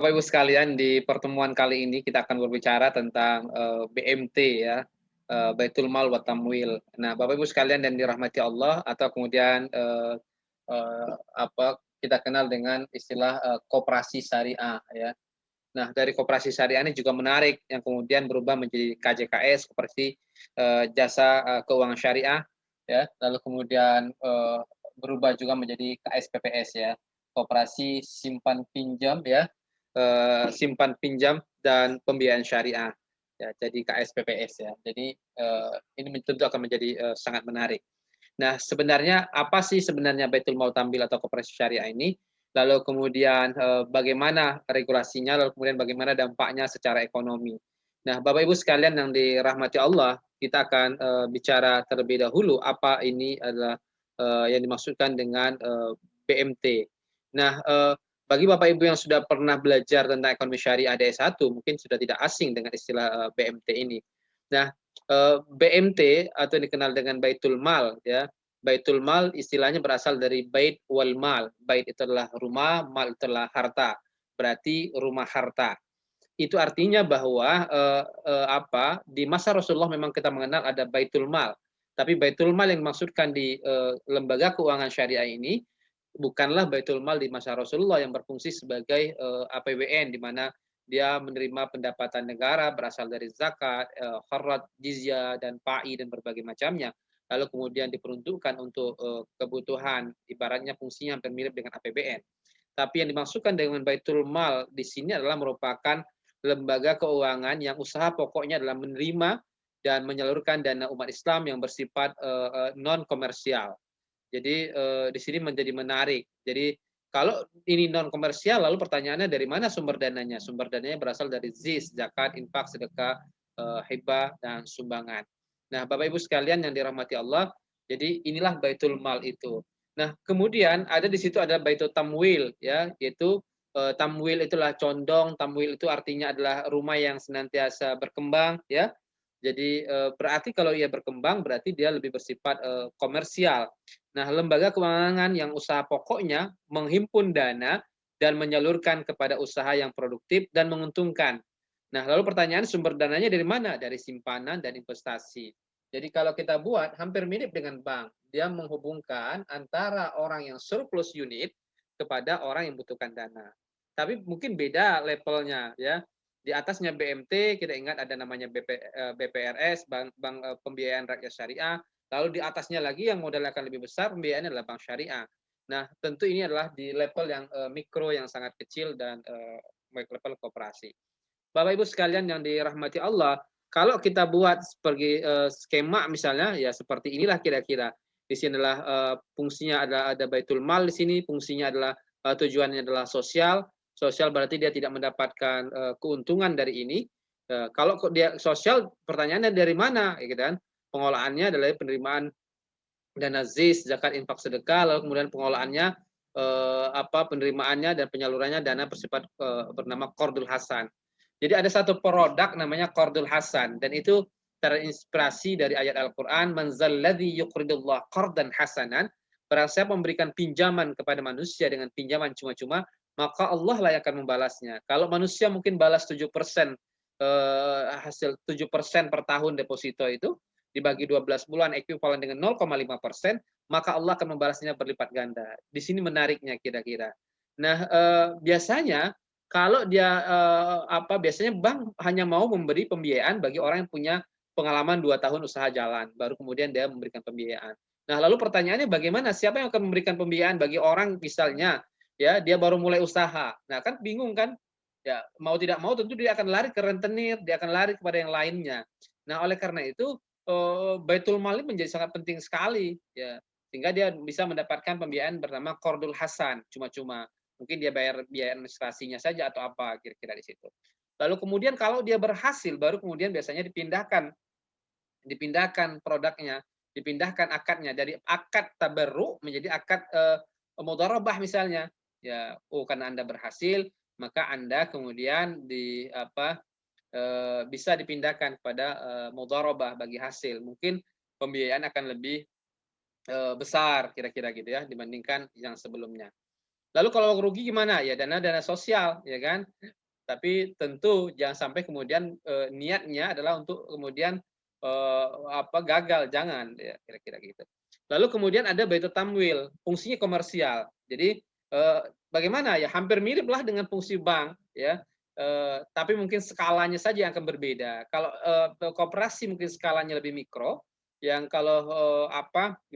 Bapak Ibu sekalian, di pertemuan kali ini kita akan berbicara tentang BMT ya, Baitul Mal wa Tamwil. Nah, Bapak Ibu sekalian dan dirahmati Allah atau kemudian apa kita kenal dengan istilah koperasi syariah ya. Nah, dari koperasi syariah ini juga menarik yang kemudian berubah menjadi KJKS, Koperasi Jasa Keuangan Syariah ya, lalu kemudian berubah juga menjadi KSPPS ya, Koperasi Simpan Pinjam ya, simpan pinjam dan pembiayaan syariah ya, jadi KSPPS ya. Jadi ini tentu akan menjadi sangat menarik. Nah, sebenarnya apa sih sebenarnya Baitul Mal Tambil atau Koperasi Syariah ini? Lalu kemudian bagaimana regulasinya, lalu kemudian bagaimana dampaknya secara ekonomi. Nah, Bapak Ibu sekalian yang dirahmati Allah, kita akan bicara terlebih dahulu apa ini adalah yang dimaksudkan dengan BMT. Nah, bagi Bapak Ibu yang sudah pernah belajar tentang ekonomi syariah DS1, mungkin sudah tidak asing dengan istilah BMT ini. Nah, BMT atau dikenal dengan Baitul Mal ya. Baitul Mal istilahnya berasal dari bait wal mal. Bait itu adalah rumah, mal itu adalah harta. Berarti rumah harta. Itu artinya bahwa di masa Rasulullah memang kita mengenal ada Baitul Mal. Tapi Baitul Mal yang dimaksudkan di lembaga keuangan syariah ini bukanlah Baitul Mal di masa Rasulullah yang berfungsi sebagai APBN di mana dia menerima pendapatan negara berasal dari zakat, kharat, jizyah dan PAI dan berbagai macamnya. Lalu kemudian diperuntukkan untuk kebutuhan, ibaratnya fungsinya hampir mirip dengan APBN. Tapi yang dimaksudkan dengan Baitul Mal di sini adalah merupakan lembaga keuangan yang usaha pokoknya adalah menerima dan menyalurkan dana umat Islam yang bersifat non komersial. Jadi di sini menjadi menarik. Jadi kalau ini non komersial, lalu pertanyaannya dari mana sumber dananya? Sumber dananya berasal dari ZIS, zakat, infak, sedekah, hibah, dan sumbangan. Nah, Bapak Ibu sekalian yang dirahmati Allah, jadi inilah Baitul Mal itu. Nah, kemudian ada di situ ada Baitul Tamwil, ya, yaitu tamwil itulah condong, tamwil itu artinya adalah rumah yang senantiasa berkembang, ya. Jadi berarti kalau ia berkembang berarti dia lebih bersifat komersial. Nah, lembaga keuangan yang usaha pokoknya menghimpun dana dan menyalurkan kepada usaha yang produktif dan menguntungkan. Nah, lalu pertanyaan sumber dananya dari mana? Dari simpanan dan investasi. Jadi kalau kita buat hampir mirip dengan bank, dia menghubungkan antara orang yang surplus unit kepada orang yang membutuhkan dana. Tapi mungkin beda levelnya ya. Di atasnya BMT, kita ingat ada namanya BPRS, Bank Pembiayaan Rakyat Syariah. Lalu di atasnya lagi yang modalnya akan lebih besar, pembiayaannya adalah bank syariah. Nah, tentu ini adalah di level yang mikro yang sangat kecil dan level kooperasi. Bapak Ibu sekalian yang dirahmati Allah, kalau kita buat seperti skema misalnya, ya seperti inilah kira-kira. Di sini adalah fungsinya ada Baitul Mal di sini, fungsinya adalah tujuannya adalah sosial. Sosial berarti dia tidak mendapatkan keuntungan dari ini. Kalau dia sosial, pertanyaannya dari mana, gitu kan? Pengolahannya adalah penerimaan dana ZIS, zakat, infak, sedekah, lalu kemudian pengolahannya penerimaannya dan penyalurannya dana bersifat bernama Qardul Hasan. Jadi ada satu produk namanya Qardul Hasan dan itu terinspirasi dari ayat Al-Qur'an, man zalladzi yuqridullah qardan hasanan, barang siapa memberikan pinjaman kepada manusia dengan pinjaman cuma-cuma, maka Allah lah yang akan membalasnya. Kalau manusia mungkin balas 7% hasil 7% per tahun deposito itu dibagi 12 bulan ekuivalen dengan 0,5%, maka Allah akan membalasnya berlipat ganda. Di sini menariknya kira-kira. Nah, biasanya kalau dia biasanya bank hanya mau memberi pembiayaan bagi orang yang punya pengalaman 2 tahun usaha jalan, baru kemudian dia memberikan pembiayaan. Nah, lalu pertanyaannya bagaimana siapa yang akan memberikan pembiayaan bagi orang misalnya ya dia baru mulai usaha. Nah, kan bingung kan? Ya, mau tidak mau tentu dia akan lari ke rentenir, dia akan lari kepada yang lainnya. Nah, oleh karena itu Baitul Mal menjadi sangat penting sekali ya, sehingga dia bisa mendapatkan pembiayaan bernama Qardul Hasan cuma-cuma. Mungkin dia bayar biaya administrasinya saja atau apa kira-kira di situ. Lalu kemudian kalau dia berhasil baru kemudian biasanya dipindahkan dipindahkan produknya, dipindahkan akadnya dari akad tabarru menjadi akad mudharabah misalnya. Ya, oh karena Anda berhasil, maka Anda kemudian bisa dipindahkan kepada mudharabah bagi hasil. Mungkin pembiayaan akan lebih besar kira-kira gitu ya dibandingkan yang sebelumnya. Lalu kalau rugi gimana? Ya dana sosial, ya kan? Tapi tentu jangan sampai kemudian niatnya adalah untuk kemudian gagal, jangan ya kira-kira gitu. Lalu kemudian ada baitul tamwil, fungsinya komersial. Jadi bagaimana ya? Hampir mirip lah dengan fungsi bank ya. Tapi mungkin skalanya saja yang akan berbeda. Kalau koperasi mungkin skalanya lebih mikro, yang kalau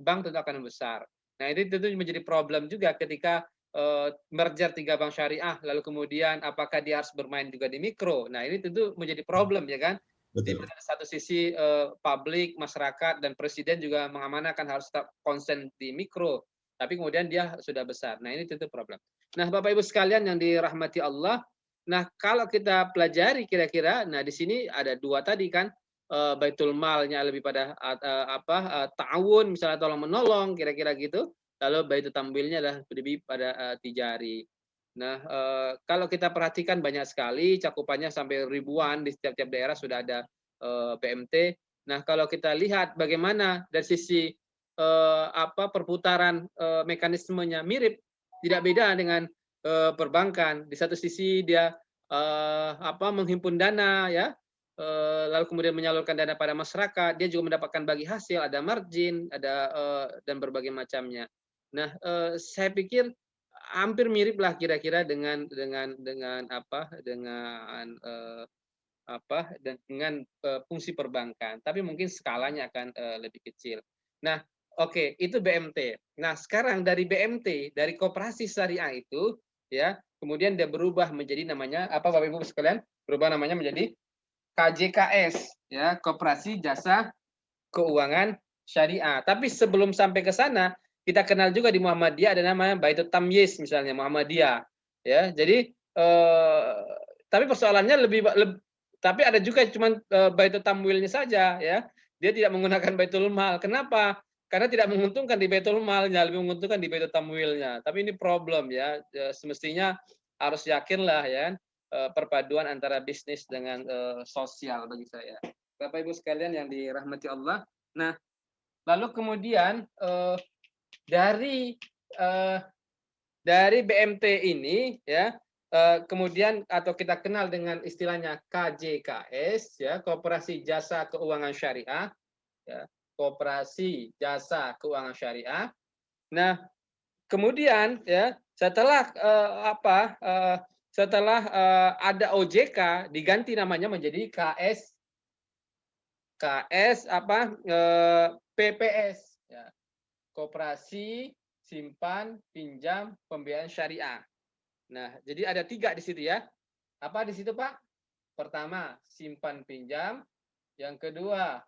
bank tentu akan besar. Nah ini tentu menjadi problem juga ketika merger 3 bank syariah, lalu kemudian apakah dia harus bermain juga di mikro? Nah ini tentu menjadi problem ya kan. Di Betul. satu sisi publik, masyarakat, dan presiden juga mengamanahkan harus tetap konsen di mikro, tapi kemudian dia sudah besar. Nah ini tentu problem. Nah Bapak Ibu sekalian yang dirahmati Allah, nah kalau kita pelajari kira-kira, nah di sini ada dua tadi kan, baitul malnya lebih pada ta'awun, misalnya tolong menolong, kira-kira gitu. Lalu baitul tamwilnya adalah lebih pada tijari. Nah, kalau kita perhatikan banyak sekali cakupannya sampai ribuan di setiap-tiap daerah sudah ada BMT. Nah, kalau kita lihat bagaimana dari sisi perputaran mekanismenya mirip, tidak beda dengan perbankan. Di satu sisi dia menghimpun dana ya, lalu kemudian menyalurkan dana pada masyarakat, dia juga mendapatkan bagi hasil, ada margin, ada dan berbagai macamnya. Nah, saya pikir hampir mirip lah kira-kira dengan fungsi perbankan, tapi mungkin skalanya akan lebih kecil. Nah, oke, itu BMT. Nah, sekarang dari BMT, dari koperasi syariah itu, ya, kemudian dia berubah menjadi namanya apa, Bapak Ibu sekalian? Berubah namanya menjadi KJKS, ya, Koperasi Jasa Keuangan Syariah. Tapi sebelum sampai ke sana, kita kenal juga di Muhammadiyah ada namanya Baitul Tamyiz misalnya Muhammadiyah, ya. Jadi tapi persoalannya tapi ada juga cuma Baitul Tamwilnya saja ya. Dia tidak menggunakan Baitul Mal. Kenapa? Karena tidak menguntungkan di Baitul Malnya, lebih menguntungkan di Baitul Tamwilnya. Tapi ini problem ya. Semestinya harus yakinlah ya perpaduan antara bisnis dengan sosial bagi saya. Bapak Ibu sekalian yang dirahmati Allah. Nah, lalu kemudian dari eh, dari BMT ini ya kemudian atau kita kenal dengan istilahnya KJKS ya, Koperasi Jasa Keuangan Syariah ya, Koperasi Jasa Keuangan Syariah. Nah, kemudian ya setelah ada OJK diganti namanya menjadi PPS ya, Koperasi Simpan Pinjam Pembiayaan Syariah. Nah, jadi ada 3 di situ ya. Apa di situ, Pak? Pertama, simpan pinjam. Yang kedua,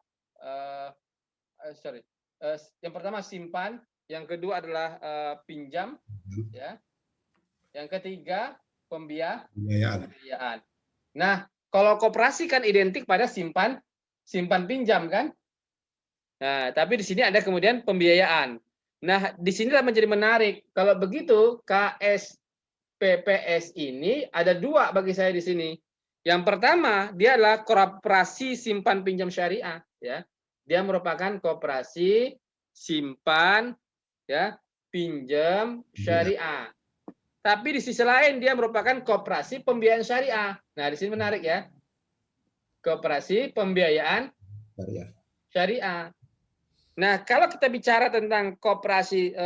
yang pertama simpan. Yang kedua adalah pinjam, ya. Yang ketiga, pembiayaan. Nah, kalau koperasi kan identik pada simpan pinjam kan? Nah, tapi di sini ada kemudian pembiayaan. Nah, di sinilah menjadi menarik. Kalau begitu, KSPPS ini ada 2 bagi saya di sini. Yang pertama, dia adalah koperasi simpan pinjam syariah, ya. Dia merupakan koperasi simpan ya pinjam syariah. Tapi di sisi lain dia merupakan koperasi pembiayaan syariah. Nah, di sini menarik ya. Koperasi pembiayaan syariah. Nah, kalau kita bicara tentang koperasi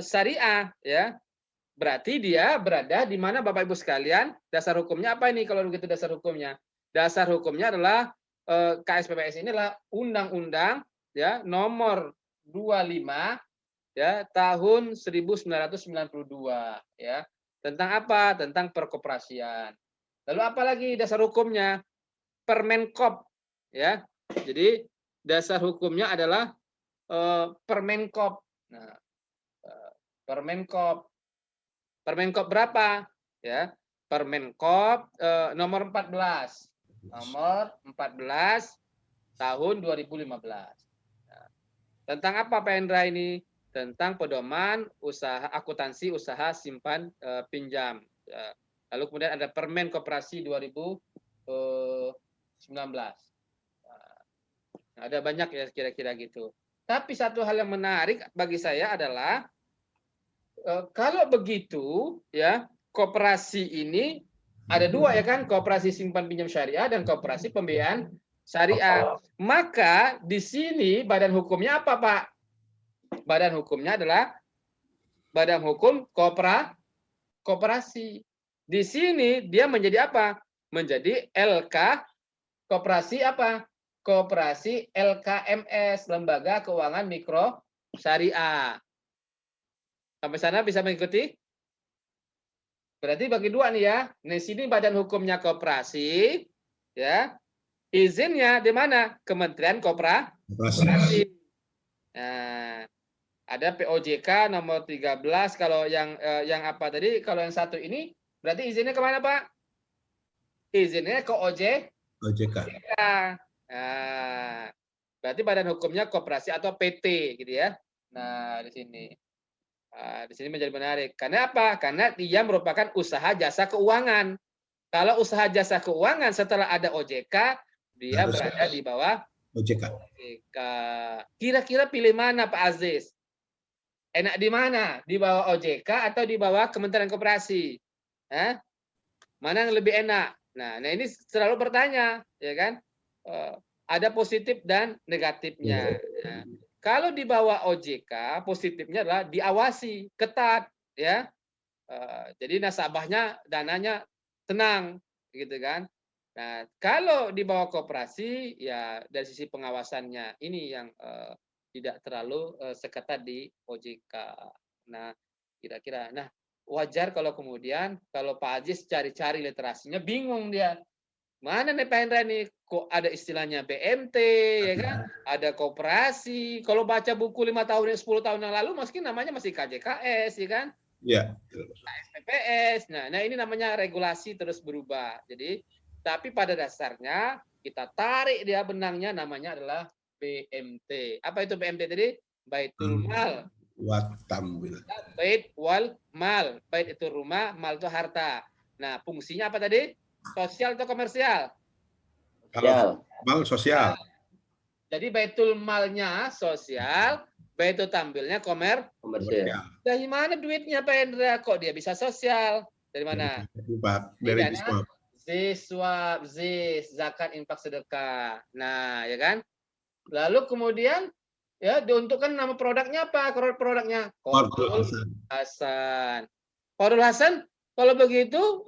syariah, ya, berarti dia berada di mana Bapak Ibu sekalian? Dasar hukumnya apa ini kalau begitu dasar hukumnya? Dasar hukumnya adalah KSPPS ini adalah Undang-Undang ya nomor 25 ya tahun 1992 ya. Tentang apa? Tentang perkoperasian. Lalu apa lagi dasar hukumnya? Permenkop ya. Jadi dasar hukumnya adalah Permenkop. Nah, Permenkop. Permenkop berapa? Ya. Permenkop nomor 14. Nomor 14 tahun 2015. Nah, tentang apa Pak Hendra ini? Tentang pedoman usaha akuntansi usaha simpan pinjam. Ya. Lalu kemudian ada Permen Koperasi 2019. Nah, ada banyak ya kira-kira gitu. Tapi satu hal yang menarik bagi saya adalah kalau begitu ya, koperasi ini ada dua ya kan, koperasi simpan pinjam syariah dan koperasi pembiayaan syariah. Maka di sini badan hukumnya apa, Pak? Badan hukumnya adalah badan hukum koperasi. Di sini dia menjadi apa? Menjadi LK koperasi apa? Koperasi LKMS, Lembaga Keuangan Mikro Syariah. Sampai sana bisa mengikuti? Berarti bagi dua nih ya. Di sini badan hukumnya koperasi, ya. Izinnya di mana? Kementerian Koperasi. Nah, ada POJK nomor 13. Kalau yang apa tadi? Kalau yang satu ini berarti izinnya kemana, Pak? Izinnya ke OJK. Nah, berarti badan hukumnya koperasi atau PT gitu ya. Nah, di sini. Di sini menjadi menarik. Karena apa? Karena dia merupakan usaha jasa keuangan. Kalau usaha jasa keuangan setelah ada OJK, dia berada di bawah OJK. Kira-kira pilih mana Pak Aziz? Enak di mana? Di bawah OJK atau di bawah Kementerian Koperasi? Hah? Mana yang lebih enak? Nah ini selalu bertanya, ya kan? Ada positif dan negatifnya. Nah, kalau di bawah OJK, positifnya adalah diawasi ketat, ya. Jadi nasabahnya dananya tenang, gitu kan. Nah, kalau di bawah koperasi, ya dari sisi pengawasannya ini yang tidak terlalu seketat di OJK. Nah, kira-kira. Nah, wajar kalau kemudian kalau Pak Aziz cari-cari literasinya bingung dia. Mana nih Pak Hendra nih? Kok ada istilahnya BMT, ya kan? Ada koperasi. Kalau baca buku 5 tahun, 10 tahun yang lalu, mungkin namanya masih KJKS, ya kan? Iya. KSPPS. Nah, ini namanya regulasi terus berubah. Jadi, tapi pada dasarnya kita tarik dia benangnya, namanya adalah BMT. Apa itu BMT tadi? Baitul Mal. Bait wal mal. Bait itu rumah, mal itu harta. Nah, fungsinya apa tadi? Sosial atau komersial? Sosial. Mal sosial. Jadi baitul malnya sosial, baitul tampilnya komersial. Dari mana duitnya Pak Hendra? Kok dia bisa sosial? Dari mana? Dari siswa, zakat, infak, sedekah. Nah, ya kan? Lalu kemudian ya diuntukkan nama produknya apa? Produknya Qardul Hasan. Qardul Hasan kalau begitu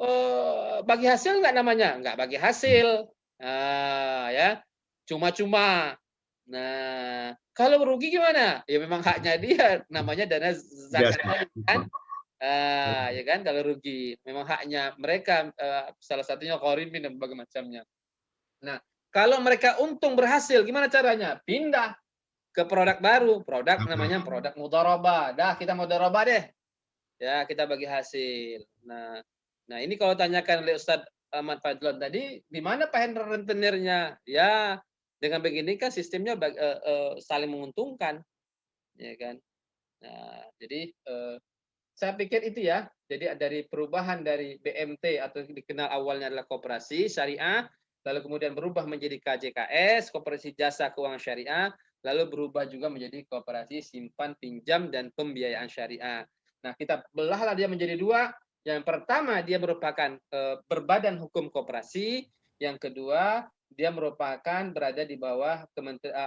bagi hasil nggak namanya? Nggak bagi hasil. Nah, ya. Cuma-cuma. Nah, kalau rugi gimana? Ya memang haknya dia, namanya dana zakat kan. Ya kan kalau rugi memang haknya mereka, salah satunya qorimin dan berbagai macamnya. Nah, kalau mereka untung berhasil gimana caranya? Pindah ke produk baru, produk namanya produk mudharabah. Dah kita mudharabah deh. Ya, kita bagi hasil. Nah ini kalau tanyakan oleh Ustadz Ahmad Fadlon tadi, di mana Pak Hendra rentenirnya? Ya, dengan begini kan sistemnya saling menguntungkan, ya kan. Nah, jadi saya pikir itu ya. Jadi dari perubahan dari BMT atau dikenal awalnya adalah koperasi syariah, lalu kemudian berubah menjadi KJKS, koperasi jasa keuangan syariah, lalu berubah juga menjadi koperasi simpan pinjam dan pembiayaan syariah. Nah, kita belahlah dia menjadi dua. Yang pertama dia merupakan berbadan hukum koperasi, yang kedua dia merupakan berada di bawah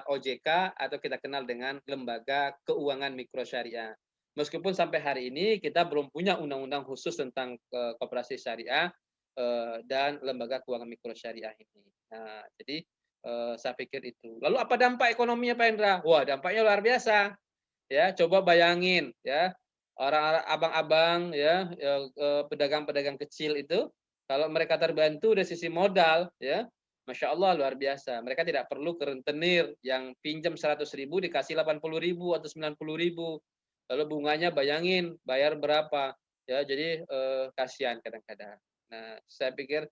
OJK atau kita kenal dengan Lembaga Keuangan Mikro Syariah. Meskipun sampai hari ini kita belum punya undang-undang khusus tentang koperasi syariah dan lembaga keuangan mikro syariah ini. Nah, jadi saya pikir itu. Lalu apa dampak ekonominya Pak Hendra? Wah, dampaknya luar biasa. Ya, coba bayangin ya, orang abang-abang ya, pedagang-pedagang kecil itu kalau mereka terbantu dari sisi modal ya, Masya Allah luar biasa. Mereka tidak perlu ke rentenir yang pinjam 100.000 dikasih 80.000 atau 90.000. Lalu bunganya bayangin bayar berapa ya, jadi kasihan kadang-kadang. Nah, saya pikir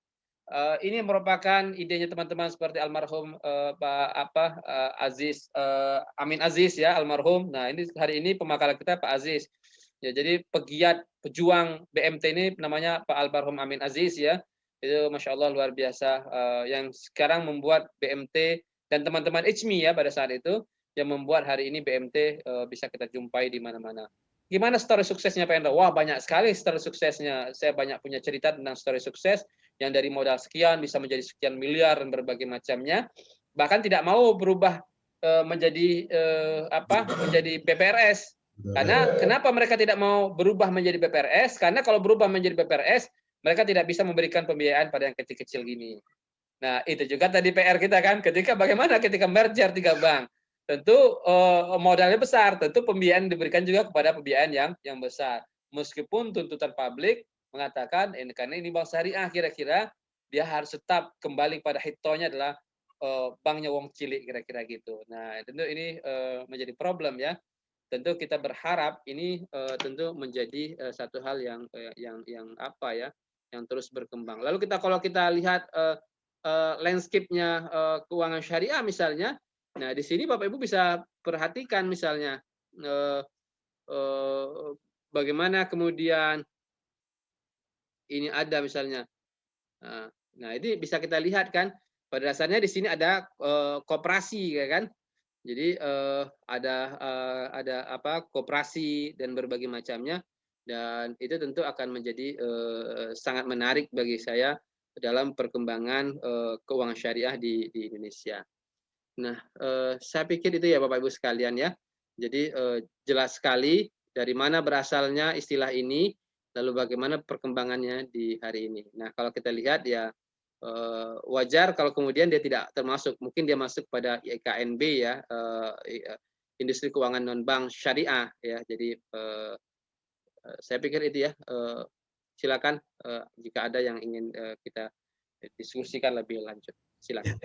ini merupakan idenya teman-teman seperti almarhum Pak Aziz Amin Aziz ya almarhum. Nah, ini hari ini pemakalan kita Pak Aziz. Ya, jadi pegiat pejuang BMT ini namanya Pak almarhum Amin Aziz ya. Itu Masya Allah luar biasa yang sekarang membuat BMT dan teman-teman ICMI ya pada saat itu yang membuat hari ini BMT bisa kita jumpai di mana-mana. gimana story suksesnya Pak Hendra? Wah, banyak sekali story suksesnya. Saya banyak punya cerita tentang story sukses yang dari modal sekian bisa menjadi sekian miliar dan berbagai macamnya. Bahkan tidak mau berubah menjadi menjadi BPRS. Karena kenapa mereka tidak mau berubah menjadi BPRS? Karena kalau berubah menjadi BPRS, mereka tidak bisa memberikan pembiayaan pada yang kecil-kecil gini. Nah, itu juga tadi PR kita kan, ketika merger 3 bank. Tentu modalnya besar, tentu pembiayaan diberikan juga kepada pembiayaan yang besar. Meskipun tuntutan publik mengatakan karena ini bank syariah, kira-kira dia harus tetap kembali pada hitonya adalah banknya wong cilik, kira-kira gitu. Nah, tentu ini menjadi problem ya. Tentu kita berharap ini tentu menjadi satu hal yang apa ya, yang terus berkembang. Lalu kalau kita lihat landscape-nya keuangan syariah misalnya, nah di sini Bapak Ibu bisa perhatikan misalnya bagaimana kemudian ini ada misalnya. Nah, ini bisa kita lihat kan, pada dasarnya di sini ada koperasi ya kan. Jadi ada apa koperasi dan berbagai macamnya, dan itu tentu akan menjadi sangat menarik bagi saya dalam perkembangan keuangan syariah di Indonesia. Nah, saya pikir itu ya Bapak Ibu sekalian ya. Jadi jelas sekali dari mana berasalnya istilah ini, lalu bagaimana perkembangannya di hari ini. Nah, kalau kita lihat ya wajar kalau kemudian dia tidak termasuk, mungkin dia masuk pada IKNB ya, industri keuangan non bank syariah ya. Jadi saya pikir itu ya. Silakan jika ada yang ingin kita diskusikan lebih lanjut. Silakan.